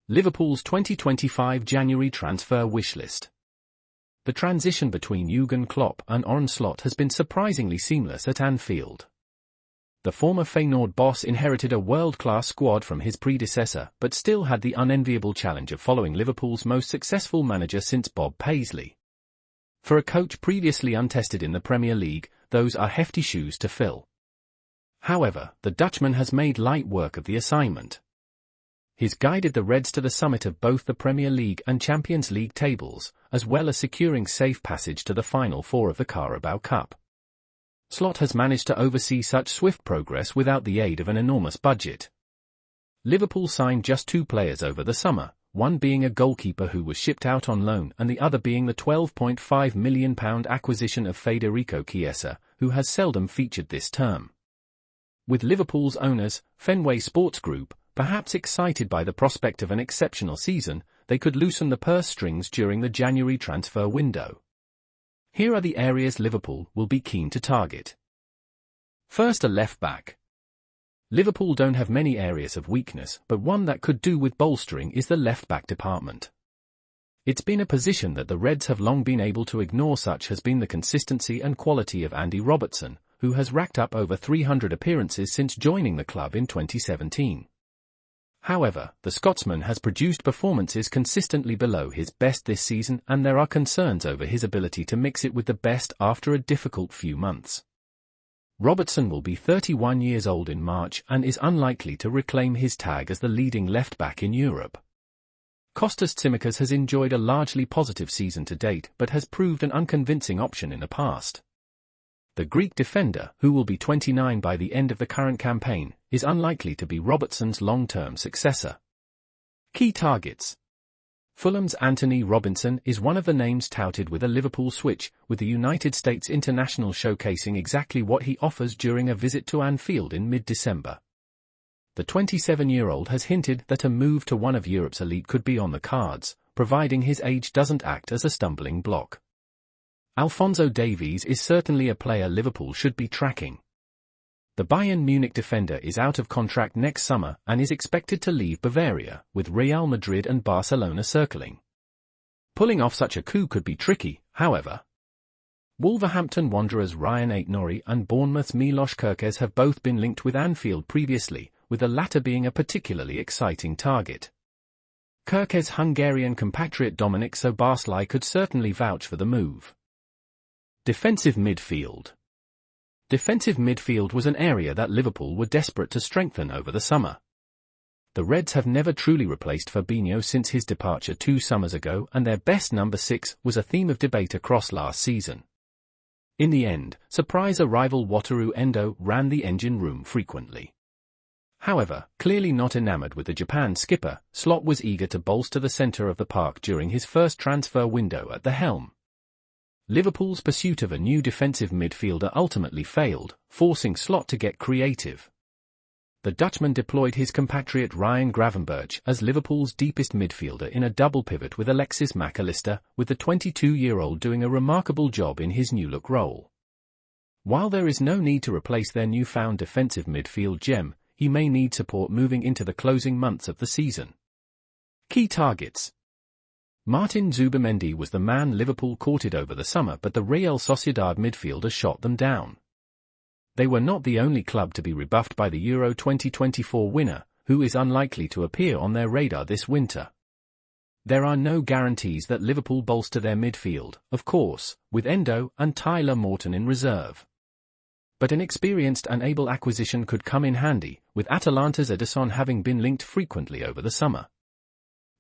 Liverpool's 2025 January transfer wishlist. The transition between Jurgen Klopp and Arne Slot has been surprisingly seamless at Anfield. The former Feyenoord boss inherited a world-class squad from his predecessor, but still had the unenviable challenge of following Liverpool's most successful manager since Bob Paisley. For a coach previously untested in the Premier League, those are hefty shoes to fill. However, the Dutchman has made light work of the assignment. He's guided the Reds to the summit of both the Premier League and Champions League tables, as well as securing safe passage to the Final Four of the Carabao Cup. Slot has managed to oversee such swift progress without the aid of an enormous budget. Liverpool signed just 2 players over the summer, one being a goalkeeper who was shipped out on loan and the other being the £12.5 million acquisition of Federico Chiesa, who has seldom featured this term. With Liverpool's owners, Fenway Sports Group, perhaps excited by the prospect of an exceptional season, they could loosen the purse strings during the January transfer window. Here are the areas Liverpool will be keen to target. First, a left-back. Liverpool don't have many areas of weakness, but one that could do with bolstering is the left-back department. It's been a position that the Reds have long been able to ignore. Such has been the consistency and quality of Andy Robertson, who has racked up over 300 appearances since joining the club in 2017. However, the Scotsman has produced performances consistently below his best this season, and there are concerns over his ability to mix it with the best after a difficult few months. Robertson will be 31 years old in March and is unlikely to reclaim his tag as the leading left-back in Europe. Kostas Tsimikas has enjoyed a largely positive season to date but has proved an unconvincing option in the past. The Greek defender, who will be 29 by the end of the current campaign, is unlikely to be Robertson's long-term successor. Key targets. Fulham's Anthony Robinson is one of the names touted with a Liverpool switch, with the United States international showcasing exactly what he offers during a visit to Anfield in mid-December. The 27-year-old has hinted that a move to one of Europe's elite could be on the cards, providing his age doesn't act as a stumbling block. Alphonso Davies is certainly a player Liverpool should be tracking. The Bayern Munich defender is out of contract next summer and is expected to leave Bavaria, with Real Madrid and Barcelona circling. Pulling off such a coup could be tricky, however. Wolverhampton Wanderers' Ryan Aït-Nouri and Bournemouth's Milos Kerkez have both been linked with Anfield previously, with the latter being a particularly exciting target. Kerkez's Hungarian compatriot Dominik Szoboszlai could certainly vouch for the move. Defensive midfield. Defensive midfield was an area that Liverpool were desperate to strengthen over the summer. The Reds have never truly replaced Fabinho since his departure 2 summers ago, and their best number 6 was a theme of debate across last season. In the end, surprise arrival Wataru Endo ran the engine room frequently. However, clearly not enamored with the Japan skipper, Slot was eager to bolster the centre of the park during his first transfer window at the helm. Liverpool's pursuit of a new defensive midfielder ultimately failed, forcing Slot to get creative. The Dutchman deployed his compatriot Ryan Gravenberch as Liverpool's deepest midfielder in a double pivot with Alexis Mac Allister, with the 22-year-old doing a remarkable job in his new-look role. While there is no need to replace their newfound defensive midfield gem, he may need support moving into the closing months of the season. Key targets. Martin Zubimendi was the man Liverpool courted over the summer, but the Real Sociedad midfielder shot them down. They were not the only club to be rebuffed by the Euro 2024 winner, who is unlikely to appear on their radar this winter. There are no guarantees that Liverpool bolster their midfield, of course, with Endo and Tyler Morton in reserve. But an experienced and able acquisition could come in handy, with Atalanta's Ederson having been linked frequently over the summer.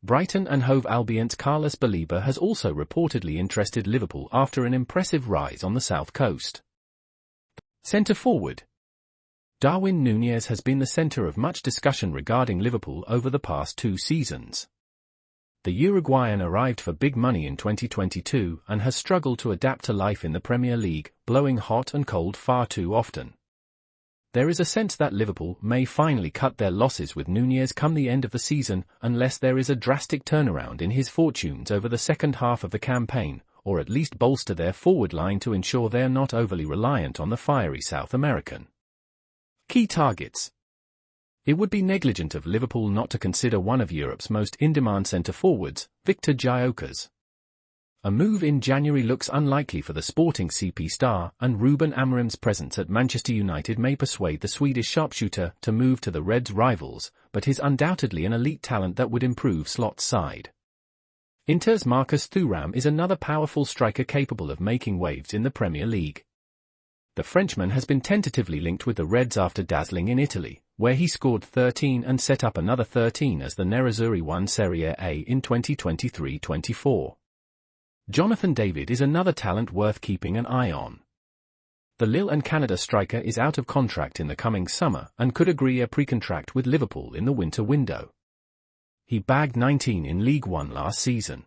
Brighton and Hove Albion's Carlos Baleba has also reportedly interested Liverpool after an impressive rise on the south coast. Centre forward. Darwin Núñez has been the centre of much discussion regarding Liverpool over the past 2 seasons. The Uruguayan arrived for big money in 2022 and has struggled to adapt to life in the Premier League, blowing hot and cold far too often. There is a sense that Liverpool may finally cut their losses with Núñez come the end of the season, unless there is a drastic turnaround in his fortunes over the second half of the campaign, or at least bolster their forward line to ensure they are not overly reliant on the fiery South American. Key targets. It would be negligent of Liverpool not to consider one of Europe's most in-demand centre-forwards, Viktor Gyökeres. A move in January looks unlikely for the Sporting CP star, and Ruben Amorim's presence at Manchester United may persuade the Swedish sharpshooter to move to the Reds' rivals, but he's undoubtedly an elite talent that would improve Slot's side. Inter's Marcus Thuram is another powerful striker capable of making waves in the Premier League. The Frenchman has been tentatively linked with the Reds after dazzling in Italy, where he scored 13 and set up another 13 as the Nerazzurri won Serie A in 2023-24. Jonathan David is another talent worth keeping an eye on. The Lille and Canada striker is out of contract in the coming summer and could agree a pre-contract with Liverpool in the winter window. He bagged 19 in League One last season.